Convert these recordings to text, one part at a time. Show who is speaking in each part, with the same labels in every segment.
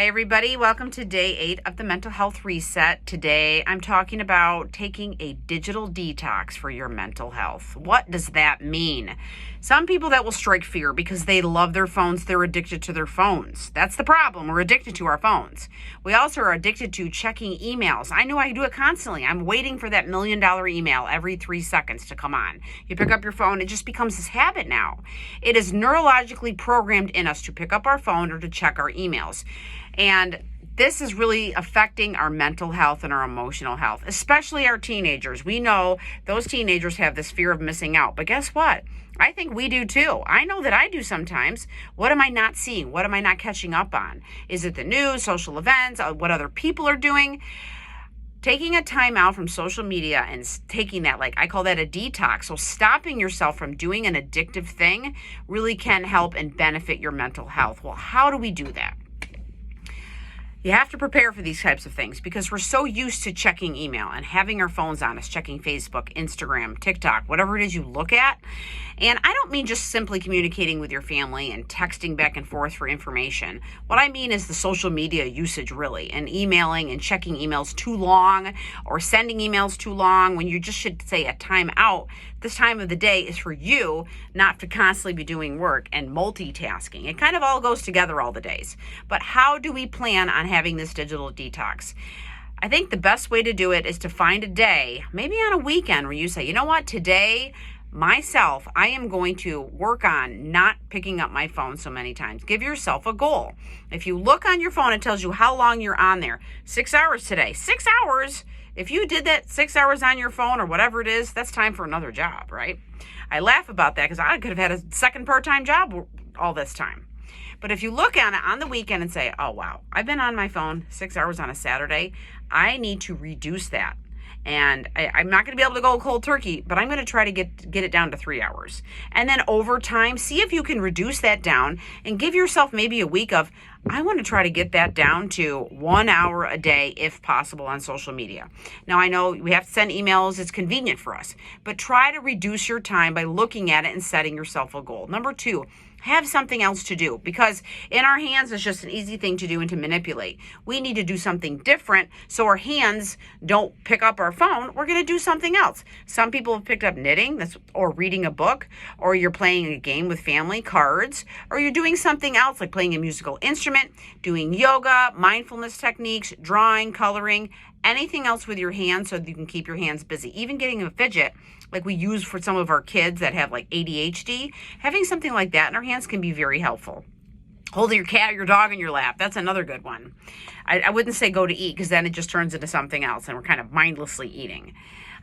Speaker 1: Hi everybody, welcome to day 8 of the Mental Health Reset. Today I'm talking about taking a digital detox for your mental health. What does that mean? Some people that will strike fear because they love their phones, they're addicted to their phones. That's the problem, we're addicted to our phones. We also are addicted to checking emails. I know I do it constantly. I'm waiting for that $1 million email every 3 seconds to come on. You pick up your phone, it just becomes this habit now. It is neurologically programmed in us to pick up our phone or to check our emails. And this is really affecting our mental health and our emotional health, especially our teenagers. We know those teenagers have this fear of missing out. But guess what? I think we do too. I know that I do sometimes. What am I not seeing? What am I not catching up on? Is it the news, social events, what other people are doing? Taking a time out from social media and taking that, I call that a detox. So stopping yourself from doing an addictive thing really can help and benefit your mental health. Well, how do we do that? You have to prepare for these types of things because we're so used to checking email and having our phones on us, checking Facebook, Instagram, TikTok, whatever it is you look at. And I don't mean just simply communicating with your family and texting back and forth for information. What I mean is the social media usage really, and emailing and checking emails too long or sending emails too long when you just should say a time out. This time of the day is for you, not to constantly be doing work and multitasking. It kind of all goes together all the days. But how do we plan on having this digital detox? I think the best way to do it is to find a day, maybe on a weekend, where you say, you know what, today, myself, I am going to work on not picking up my phone so many times. Give yourself a goal. If you look on your phone, it tells you how long you're on there. 6 hours today. 6 hours? If you did that 6 hours on your phone or whatever it is, that's time for another job, right? I laugh about that because I could have had a second part-time job all this time. But if you look on it on the weekend and say, oh, wow, I've been on my phone 6 hours on a Saturday, I need to reduce that. And I'm not going to be able to go cold turkey, but I'm going to try to get it down to 3 hours. And then over time, see if you can reduce that down and give yourself maybe a week of, I want to try to get that down to 1 hour a day, if possible, on social media. Now, I know we have to send emails. It's convenient for us, but try to reduce your time by looking at it and setting yourself a goal. Number 2, have something else to do, because in our hands it's just an easy thing to do and to manipulate. We need to do something different so our hands don't pick up our phone. We're going to do something else. Some people have picked up knitting or reading a book, or you're playing a game with family, cards, or you're doing something else like playing a musical instrument, doing yoga, mindfulness techniques, drawing, coloring, anything else with your hands so that you can keep your hands busy. Even getting a fidget like we use for some of our kids that have ADHD, having something like that in our hands can be very helpful. Holding your cat or your dog in your lap, that's another good one. I wouldn't say go to eat because then it just turns into something else and we're kind of mindlessly eating.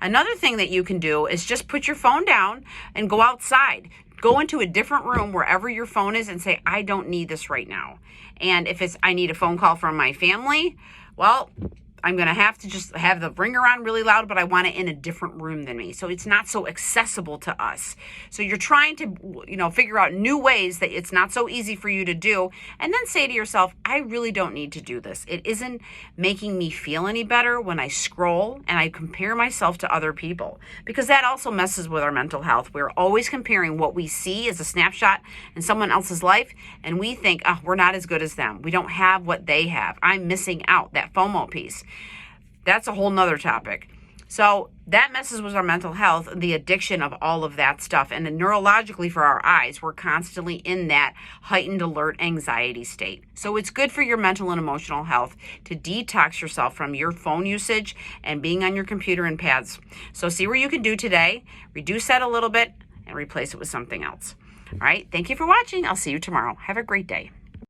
Speaker 1: Another thing that you can do is just put your phone down and go outside. Go into a different room wherever your phone is and say, I don't need this right now. And if it's, I need a phone call from my family, well, I'm going to have to just have the ringer on really loud, but I want it in a different room than me. So it's not so accessible to us. So you're trying to, figure out new ways that it's not so easy for you to do. And then say to yourself, I really don't need to do this. It isn't making me feel any better when I scroll and I compare myself to other people, because that also messes with our mental health. We're always comparing what we see as a snapshot in someone else's life. And we think, oh, we're not as good as them. We don't have what they have. I'm missing out, that FOMO piece. That's a whole nother topic. So that messes with our mental health, the addiction of all of that stuff. And then neurologically for our eyes, we're constantly in that heightened alert anxiety state. So it's good for your mental and emotional health to detox yourself from your phone usage and being on your computer and pads. So see what you can do today, reduce that a little bit and replace it with something else. All right. Thank you for watching. I'll see you tomorrow. Have a great day.